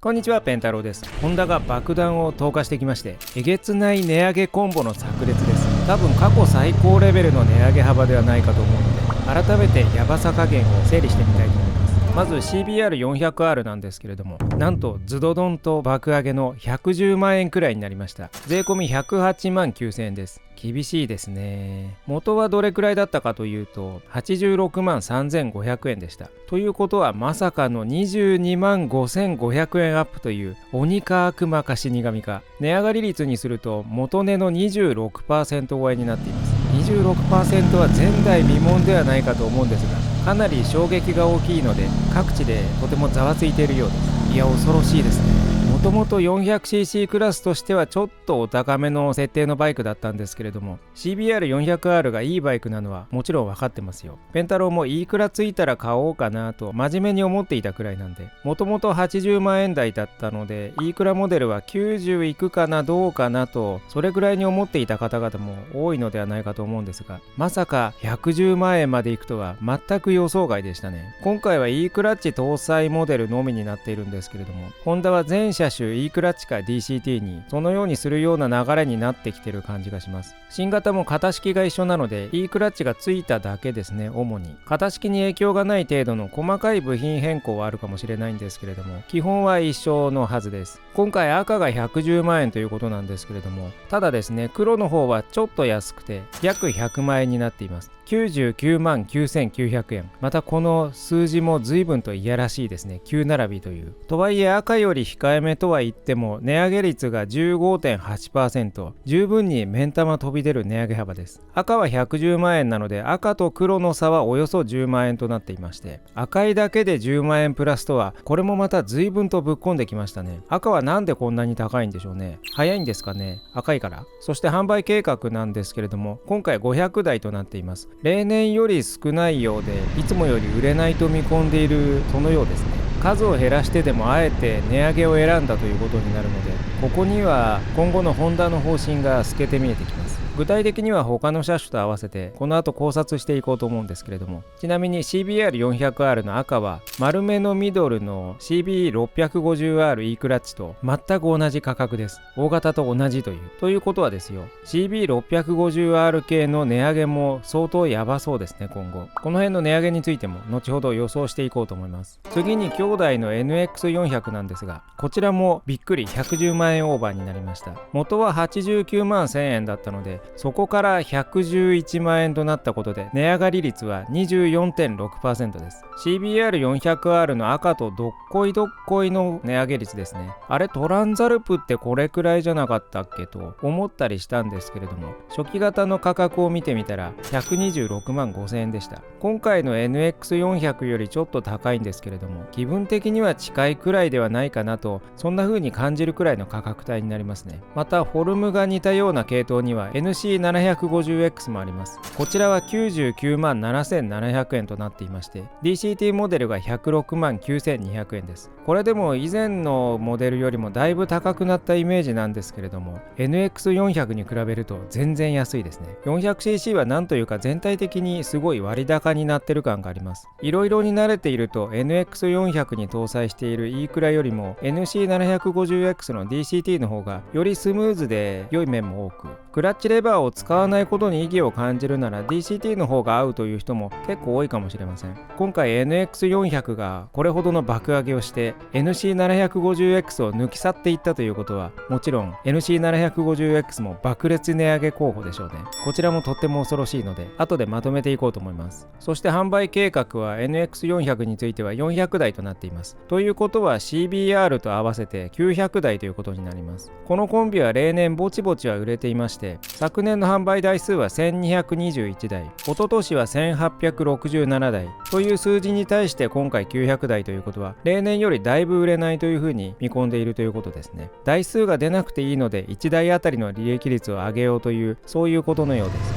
こんにちは、ペンタロウです。ホンダが爆弾を投下してきまして、えげつない値上げコンボの炸裂です。多分過去最高レベルの値上げ幅ではないかと思うので、改めてヤバさ加減を整理してみたいと思います。まず CBR400R なんですけれども、なんとズドドンと爆上げの110万円くらいになりました。税込み108万9000円です。厳しいですね。元はどれくらいだったかというと86万3500円でした。ということはまさかの22万5500円アップという鬼か悪魔か死神か。値上がり率にすると元値の 26% 超えになっています。26% は前代未聞ではないかと思うんですが、かなり衝撃が大きいので各地でとてもざわついているようです。いや、恐ろしいですね。もともと 400cc クラスとしてはちょっとお高めの設定のバイクだったんですけれども、 CBR400R がいいバイクなのはもちろん分かってますよ。ペンタロウもいくらついたら買おうかなと真面目に思っていたくらいなんで、もともと80万円台だったのでいくらモデルは90いくかなどうかなと、それぐらいに思っていた方々も多いのではないかと思うんですが、まさか110万円までいくとは全く予想外でしたね。今回は E クラッチ搭載モデルのみになっているんですけれども、ホンダは全車種 E クラッチか DCT にそのようにするような流れになってきてる感じがします。新型も型式が一緒なので E クラッチがついただけですね。主に型式に影響がない程度の細かい部品変更はあるかもしれないんですけれども、基本は一緒のはずです。今回赤が110万円ということなんですけれども、ただですね、黒の方はちょっと安くて約100万円になっています。99万9900円。またこの数字も随分といやらしいですね。9並びという。とはいえ赤より控えめとは言っても値上げ率が 15.8%、 十分に目ん玉飛び出る値上げ幅です。赤は110万円なので赤と黒の差はおよそ10万円となっていまして、赤いだけで10万円プラスとはこれもまた随分とぶっこんできましたね。赤はなんでこんなに高いんでしょうね。早いんですかね。赤いから。そして販売計画なんですけれども、今回500台となっています。例年より少ないようで、いつもより売れないと見込んでいるそのようですね。数を減らしてでもあえて値上げを選んだということになるので、ここには今後のホンダの方針が透けて見えてきます。具体的には他の車種と合わせてこの後考察していこうと思うんですけれども、ちなみに CBR400R の赤は丸めのミドルの CB650R E クラッチと全く同じ価格です。大型と同じということはですよ、 CB650R 系の値上げも相当やばそうですね。今後この辺の値上げについても後ほど予想していこうと思います。次に兄弟の NX400 なんですが、こちらもびっくり110万円オーバーになりました。元は89万1000円だったので、そこから111万円となったことで値上がり率は 24.6% です。 CBR400R の赤とどっこいどっこいの値上げ率ですね。あれ、トランザルプってこれくらいじゃなかったっけと思ったりしたんですけれども、初期型の価格を見てみたら126万5000円でした。今回の NX400 よりちょっと高いんですけれども、気分的には近いくらいではないかなと、そんな風に感じるくらいの価格帯になりますね。またフォルムが似たような系統には NC750X もあります。こちらは99万7700円となっていまして、 DCT モデルが106万9200円です。これでも以前のモデルよりもだいぶ高くなったイメージなんですけれども、 NX400 に比べると全然安いですね。 400cc はなんというか全体的にすごい割高になってる感があります。いろいろに慣れていると NX400 に搭載している E クラよりも NC750X の DCT の方がよりスムーズで良い面も多く、クラッチレバーを使わないことに意義を感じるなら DCT の方が合うという人も結構多いかもしれません。今回 NX400 がこれほどの爆上げをして NC750X を抜き去っていったということは、もちろん NC750X も爆裂値上げ候補でしょうね。こちらもとっても恐ろしいので後でまとめていこうと思います。そして販売計画は NX400 については400台となっています。ということは CBR と合わせて900台ということになります。このコンビは例年ぼちぼちは売れていまして、昨年の販売台数は1221台、一昨年は1867台という数字に対して今回900台ということは、例年よりだいぶ売れないというふうに見込んでいるということですね。台数が出なくていいので1台あたりの利益率を上げようという、そういうことのようです。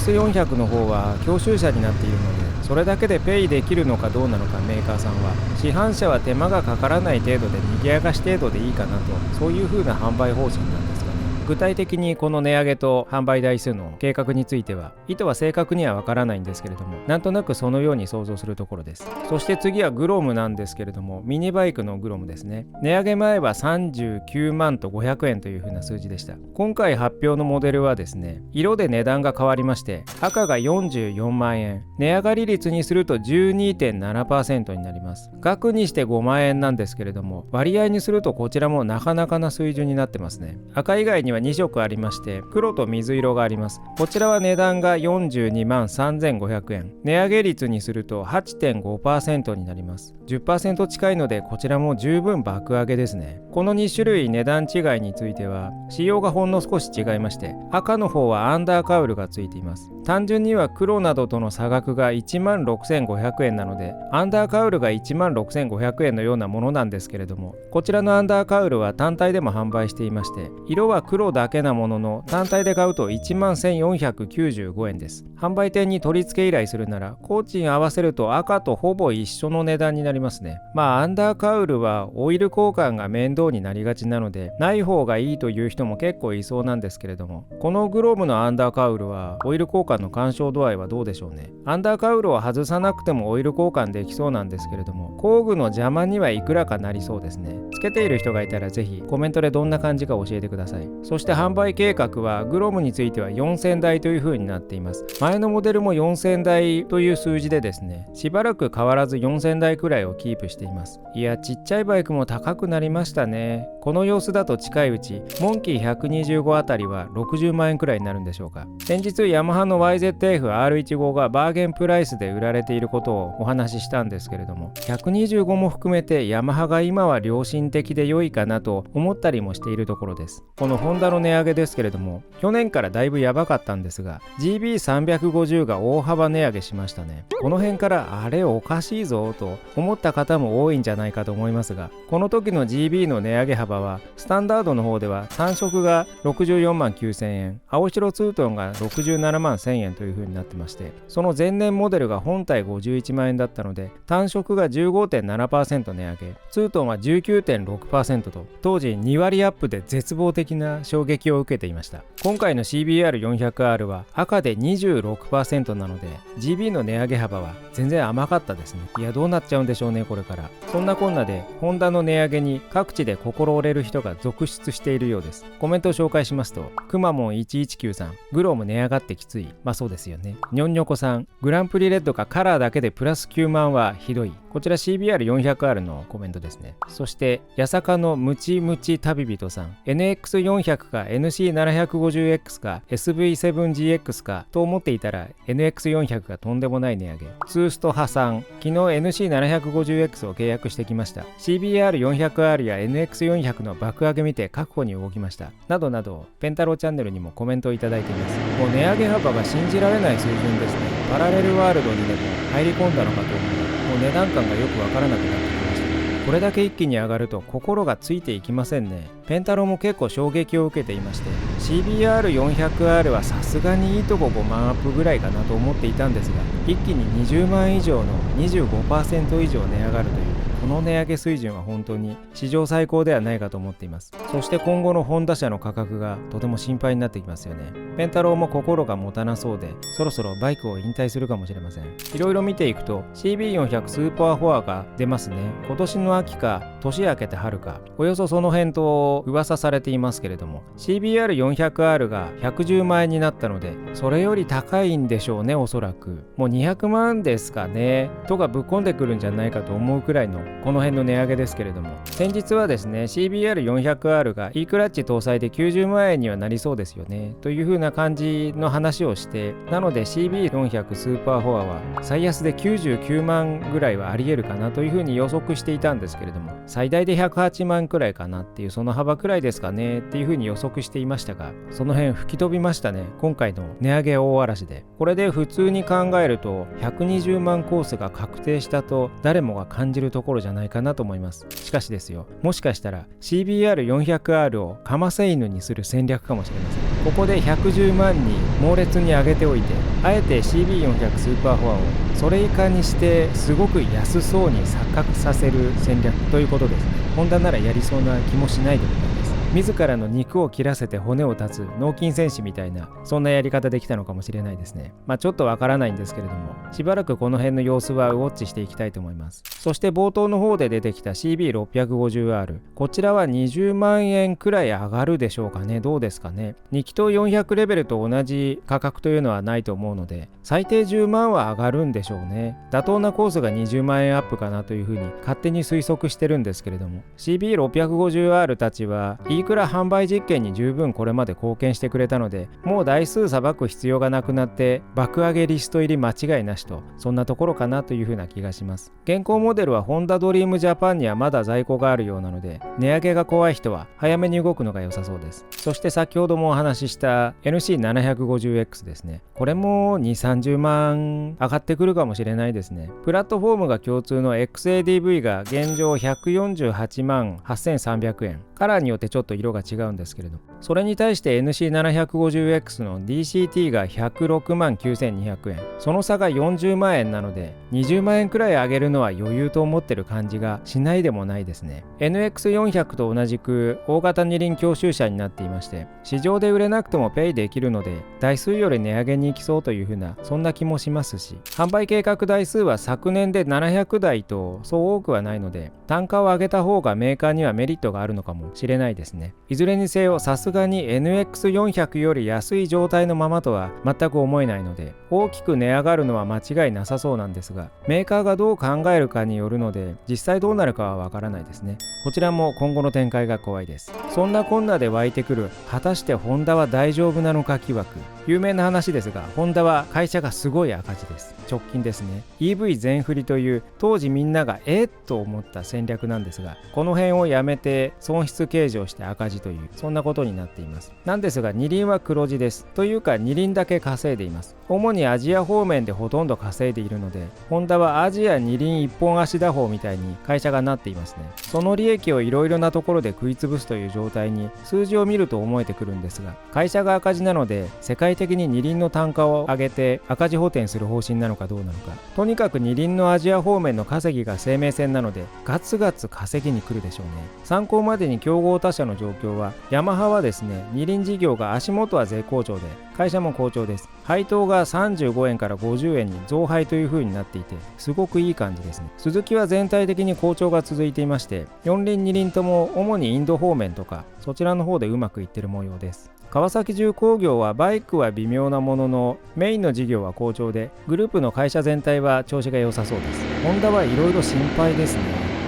NX400 の方は教習車になっているので、それだけでペイできるのかどうなのか、メーカーさんは市販車は手間がかからない程度で賑やかし程度でいいかなと、そういう風な販売方針なんですがね。具体的にこの値上げと販売台数の計画については意図は正確にはわからないんですけれども、なんとなくそのように想像するところです。そして次はグロムなんですけれども、ミニバイクのグロムですね。値上げ前は39万と500円という風な数字でした。今回発表のモデルはですね、色で値段が変わりまして、赤が44万円、値上がり率にすると 12.7% になります。額にして5万円なんですけれども、割合にするとこちらもなかなかな水準になってますね。赤以外には2色ありまして、黒と水色があります。こちらは値段が42万3500円、値上げ率にすると 8.5% になります。10% 近いので、こちらも十分爆上げですね。この2種類値段違いについては仕様がほんの少し違いまして、赤の方はアンダーカウルがついています。単純には黒などとの差額が1万6500円なので、アンダーカウルが1万6500円のようなものなんですけれども、こちらのアンダーカウルは単体でも販売していまして、色は黒だけなものの単体で買うと1万1495円です。販売店に取り付け依頼するなら工賃合わせると赤とほぼ一緒の値段になりますね。アンダーカウルはオイル交換が面倒になりがちなので、ない方がいいという人も結構いそうなんですけれども、このグローブのアンダーカウルはオイル交換の干渉度合いはどうでしょうね。アンダーカウルを外さなくてもオイル交換できそうなんですけれども、工具の邪魔にはいくらかなりそうですね。つけている人がいたらぜひコメントでどんな感じか教えてください。そして販売計画はグローブについては4000台という風になっています。前のモデルも4000台という数字でですね、しばらく変わらず4000台くらいをキープしています。いや、ちっちゃいバイクも高くなりましたね。この様子だと近いうちモンキー125あたりは60万円くらいになるんでしょうか。先日ヤマハの YZF-R15 がバーゲンプライスで売られていることをお話ししたんですけれども、125も含めてヤマハが今は良心的で良いかなと思ったりもしているところです。このホンダの値上げですけれども、去年からだいぶやばかったんですが、 GB350 が大幅値上げしましたね。この辺からあれおかしいぞと思った方も多いんじゃないかと思いますが、この時の GB の値上げ幅はスタンダードの方では単色が64万9000円、青白ツートンが67万1000円という風になってまして、その前年モデルが本体51万円だったので、単色が 15.7% 値上げ、ツートンは 19.6% と当時2割アップで絶望的な衝撃を受けていました。今回の CBR400R は赤で 26% なので GB の値上げ幅は全然甘かったですね。いや、どうなっちゃうんでしょうね、これから。そんなこんなでホンダの値上げに各地で心折れる人が続出しているようです。コメントを紹介しますと、くまモン119さん、グローム値上がってきつい。そうですよね。にょんにょこさん、グランプリレッドかカラーだけでプラス9万はひどい。こちら CBR400R のコメントですね。そして八坂のムチムチ旅人さん、 NX400 か NC750X か SV7GX かと思っていたら NX400 がとんでもない値上げ。ツースト派さん、昨日 NC750X を契約してきました。 CBR400R や NX400 の爆上げ見て確保に動きました。などなど、ペンタローチャンネルにもコメントをいただいています。もう値上げ幅が信じられない水準ですね。パラレルワールドにでも入り込んだのかと思う。もう値段感がよくわからなくなってきました。これだけ一気に上がると心がついていきませんね。ペンタローも結構衝撃を受けていまして、 CBR400R はさすがにいいとこ5万アップぐらいかなと思っていたんですが、一気に20万以上の 25% 以上値上がるという、この値上げ水準は本当に史上最高ではないかと思っています。そして今後のホンダ車の価格がとても心配になってきますよね。ペンタローも心が持たなそうで、そろそろバイクを引退するかもしれません。いろいろ見ていくと CB400 スーパーフォアが出ますね。今年の秋か年明けて春か、およそその辺と噂されていますけれども、 CBR400R が110万円になったので、それより高いんでしょうね。おそらくもう200万ですかねとかぶっ込んでくるんじゃないかと思うくらいのこの辺の値上げですけれども、先日はですね CBR400R が E クラッチ搭載で90万円にはなりそうですよねという風な感じの話をして、なので CB400 スーパーフォアは最安で99万ぐらいはありえるかなという風に予測していたんですけれども、最大で108万くらいかなっていう、その幅くらいですかねっていう風に予測していましたが、その辺吹き飛びましたね、今回の値上げ大嵐で。これで普通に考えると120万コースが確定したと誰もが感じるところじゃないかなと思います。しかしですよ、もしかしたら CBR400R をカマセイヌにする戦略かもしれません。ここで110万に猛烈に上げておいて、あえて CB400 スーパーフォアをそれ以下にしてすごく安そうに錯覚させる戦略ということですね。ホンダならやりそうな気もしないでもないです。自らの肉を切らせて骨を断つ脳筋戦士みたいな、そんなやり方できたのかもしれないですね。ちょっとわからないんですけれども、しばらくこの辺の様子はウォッチしていきたいと思います。そして冒頭の方で出てきた CB650R、 こちらは20万円くらい上がるでしょうかね。どうですかね。2気筒400レベルと同じ価格というのはないと思うので、最低10万は上がるんでしょうね。妥当なコースが20万円アップかなというふうに勝手に推測してるんですけれども、 CB650R たちはいくら販売実験に十分これまで貢献してくれたので、もう台数さばく必要がなくなって爆上げリスト入り間違いなしと、そんなところかなというふうな気がします。現行モデルはホンダドリームジャパンにはまだ在庫があるようなので、値上げが怖い人は早めに動くのが良さそうです。そして先ほどもお話しした NC750X ですね。これも2、30万上がってくるかもしれないですね。プラットフォームが共通の XADV が現状148万8300円、カラーによってちょっと色が違うんですけれど、それに対して NC750X の DCT が106万9200円、その差が40万円なので、20万円くらい上げるのは余裕と思ってる感じがしないでもないですね。 NX400 と同じく大型二輪教習車になっていまして、市場で売れなくてもペイできるので、台数より値上げに行きそうというふうな、そんな気もしますし、販売計画台数は昨年で700台とそう多くはないので、単価を上げた方がメーカーにはメリットがあるのかもしれないですね。いずれにせよ、さすがに NX400 より安い状態のままとは全く思えないので、大きく値上がるのは間違いなさそうなんですが、メーカーがどう考えるかによるので、実際どうなるかはわからないですね。こちらも今後の展開が怖いです。そんなこんなで湧いてくる、果たしてホンダは大丈夫なのか疑惑。有名な話ですが、ホンダは会社がすごい赤字です。直近ですね。 EV 全振りという当時みんながと思った戦略なんですが、この辺をやめて損失計上して赤字という、そんなことになっています。なんですが二輪は黒字です。というか二輪だけ稼いでいます。主にアジア方面でほとんど稼いでいるので、ホンダはアジア二輪一本足打法みたいに会社がなっていますね。その利益をいろいろなところで食い潰すという状態に数字を見ると思えてくるんですが、会社が赤字なので世界的に二輪の単価を上げて赤字補填する方針なのかどうなのか、とにかく二輪のアジア方面の稼ぎが生命線なので、ガツガツ稼ぎに来るでしょうね。参考までに競合他社の状況は、ヤマハはですね、二輪事業が足元は絶好調で、会社も好調です。配当が35円から50円に増配という風になっていて、すごくいい感じですね。スズキは全体的に好調が続いていまして、四輪二輪とも主にインド方面とかそちらの方でうまくいってる模様です。川崎重工業はバイクは微妙なもののメインの事業は好調で、グループの会社全体は調子が良さそうです。ホンダはいろいろ心配ですね。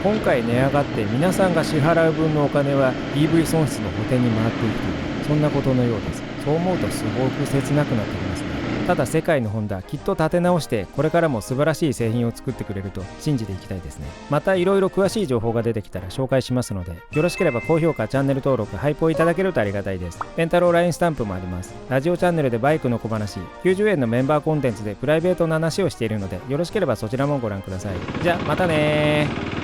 今回値上がって皆さんが支払う分のお金は EV 損失の補填に回っていくという、そんなことのようです。そう思うとすごく切なくなってきますね。ただ世界のホンダ、きっと立て直してこれからも素晴らしい製品を作ってくれると信じていきたいですね。またいろいろ詳しい情報が出てきたら紹介しますので、よろしければ高評価、チャンネル登録、ハイポーいただけるとありがたいです。ペンタロー LINE スタンプもあります。ラジオチャンネルでバイクの小話、90円のメンバーコンテンツでプライベートな話をしているので、よろしければそちらもご覧ください。じゃあまたねー。